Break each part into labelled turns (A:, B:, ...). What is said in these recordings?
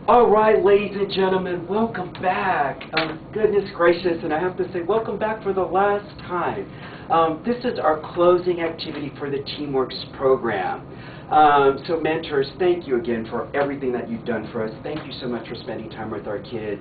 A: All right, ladies and gentlemen, welcome back. Goodness gracious, and I have to say welcome back for the last time. This is our closing activity for the Teamworks program. So mentors, thank you again for everything that you've done for us. Thank you so much for spending time with our kids.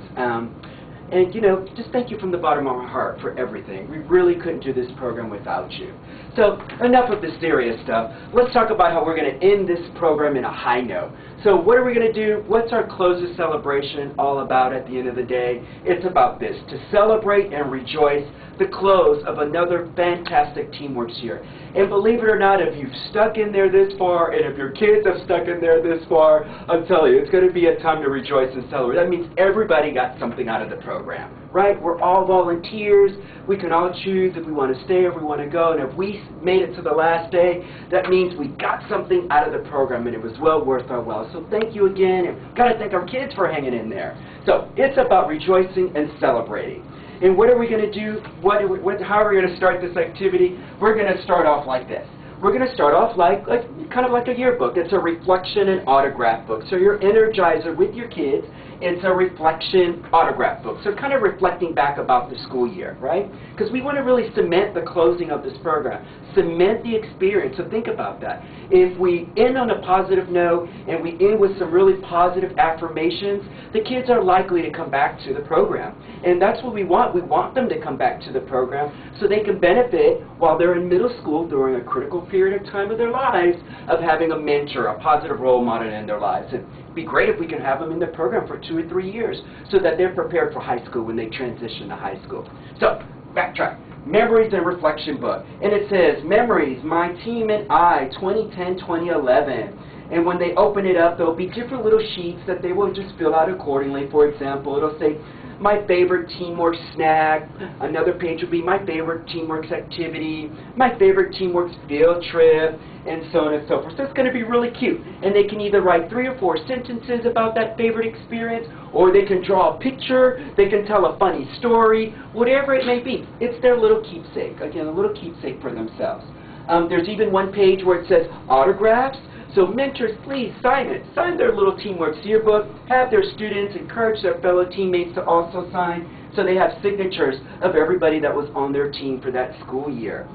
A: And, you know, just thank you from the bottom of my heart for everything. We really couldn't do this program without you. So, enough of the serious stuff. Let's talk about how we're going to end this program in a high note. So, what are we going to do? What's our closing celebration all about at the end of the day? It's about this, to celebrate and rejoice the close of another fantastic Teamworks year. And believe it or not, if you've stuck in there this far, and if your kids have stuck in there this far, I'm telling you, it's going to be a time to rejoice and celebrate. That means everybody got something out of the program, right? We're all volunteers. We can all choose if we want to stay or if we want to go. And if we made it to the last day, that means we got something out of the program, and it was well worth our while. So thank you again, and we've got to thank our kids for hanging in there. So it's about rejoicing and celebrating. And what are we going to do? How are we going to start this activity? We're going to start off like this. We're going to start off kind of like a yearbook. It's a reflection and autograph book. So your Energizer with your kids, it's a reflection autograph book. So kind of reflecting back about the school year, right? Because we want to really cement the closing of this program, cement the experience. So think about that. If we end on a positive note and we end with some really positive affirmations, the kids are likely to come back to the program. And that's what we want. We want them to come back to the program so they can benefit while they're in middle school during a critical period of time of their lives of having a mentor, a positive role model in their lives. It'd be great if we can have them in the program for 2 or 3 years so that they're prepared for high school when they transition to high school. So, Backtrack Memories and Reflection book. And it says, Memories, My Team and I, 2010-2011. And when they open it up, there'll be different little sheets that they will just fill out accordingly. For example, it'll say, my favorite Teamworks snack. Another page will be my favorite Teamworks activity, my favorite Teamworks field trip, and so on and so forth. So it's going to be really cute. And they can either write 3 or 4 sentences about that favorite experience, or they can draw a picture, they can tell a funny story, whatever it may be. It's their little keepsake. Again, a little keepsake for themselves. There's even one page where it says autographs. So mentors, please sign it. Sign their little Teamworks yearbook. Have their students encourage their fellow teammates to also sign so they have signatures of everybody that was on their team for that school year.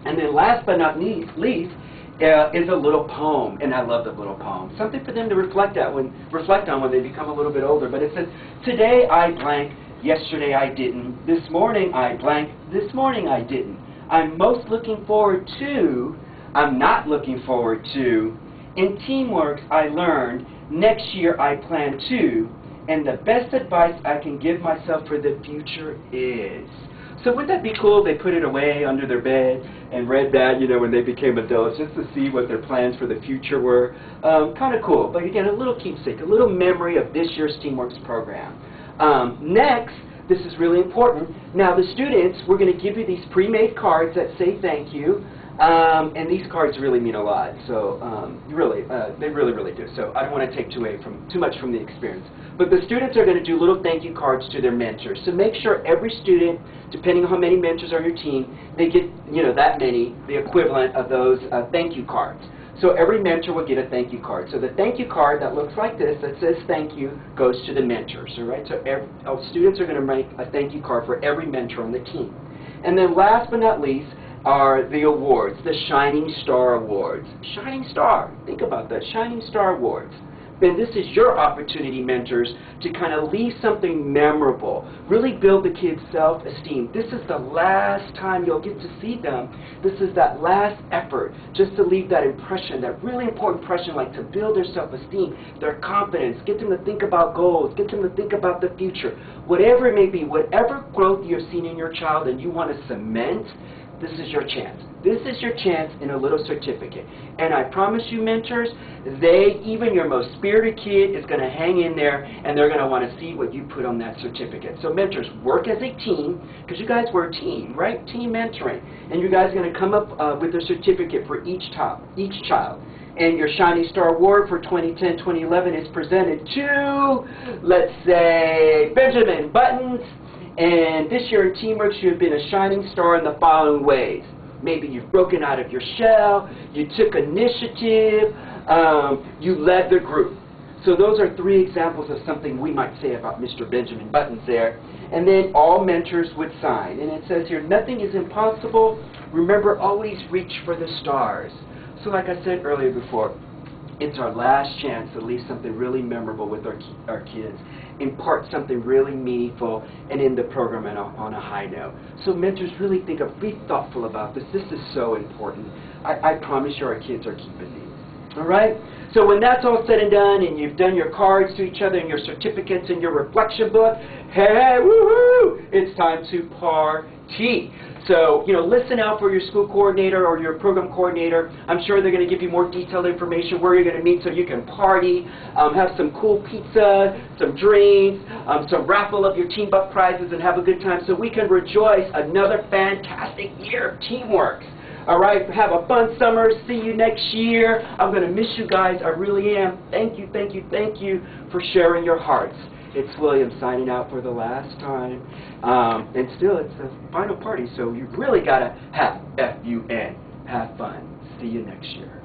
A: And then last but not least is a little poem, and I love the little poem. Something for them to reflect on when they become a little bit older. But it says, today I blank, yesterday I didn't, this morning I blank, this morning I didn't. I'm most looking forward to, I'm not looking forward to, in Teamworks I learned, next year I plan to, and the best advice I can give myself for the future is. So wouldn't that be cool? They put it away under their bed and read that, you know, when they became adults, just to see what their plans for the future were. Kind of cool. But again, a little keepsake, a little memory of this year's Teamworks program. Next, this is really important. Now the students, we're going to give you these pre-made cards that say thank you. And these cards really mean a lot, so they really do. So I don't want to take too much from the experience. But the students are going to do little thank you cards to their mentors. So make sure every student, depending on how many mentors are on your team, they get, you know, that many, the equivalent of those thank you cards. So every mentor will get a thank you card. So the thank you card that looks like this, that says thank you, goes to the mentors. All right? So students are going to make a thank you card for every mentor on the team. And then last but not least, are the awards, the Shining Star Awards. Shining Star, think about that, Shining Star Awards. And this is your opportunity, mentors, to kind of leave something memorable, really build the kids' self-esteem. This is the last time you'll get to see them. This is that last effort just to leave that impression, that really important impression, like to build their self-esteem, their confidence, get them to think about goals, get them to think about the future. Whatever it may be, whatever growth you've seen in your child and you want to cement, this is your chance. This is your chance in a little certificate. And I promise you, mentors, even your most spirited kid is going to hang in there, and they're going to want to see what you put on that certificate. So mentors, work as a team, because you guys were a team, right? Team mentoring. And you guys are going to come up with a certificate for each child. And your Shining Star Award for 2010-2011 is presented to, let's say, Benjamin Buttons. And this year in Teamworks, you have been a shining star in the following ways. Maybe you've broken out of your shell, you took initiative, you led the group. So those are 3 examples of something we might say about Mr. Benjamin Buttons there. And then all mentors would sign. And it says here, nothing is impossible. Remember, always reach for the stars. So like I said earlier before, it's our last chance to leave something really memorable with our kids, impart something really meaningful, and end the program on a high note. So mentors, really be thoughtful about this. This is so important. I promise you our kids are keeping these. All right? So when that's all said and done, and you've done your cards to each other and your certificates and your reflection book, hey, woohoo! It's time to party. So, listen out for your school coordinator or your program coordinator. I'm sure they're going to give you more detailed information where you're going to meet so you can party, have some cool pizza, some drinks, some raffle of your team buck prizes, and have a good time so we can rejoice another fantastic year of teamwork. All right, have a fun summer. See you next year. I'm going to miss you guys. I really am. Thank you, thank you, thank you for sharing your hearts. It's William signing out for the last time. And still, it's the final party, so you've really got to have F-U-N. Have fun. See you next year.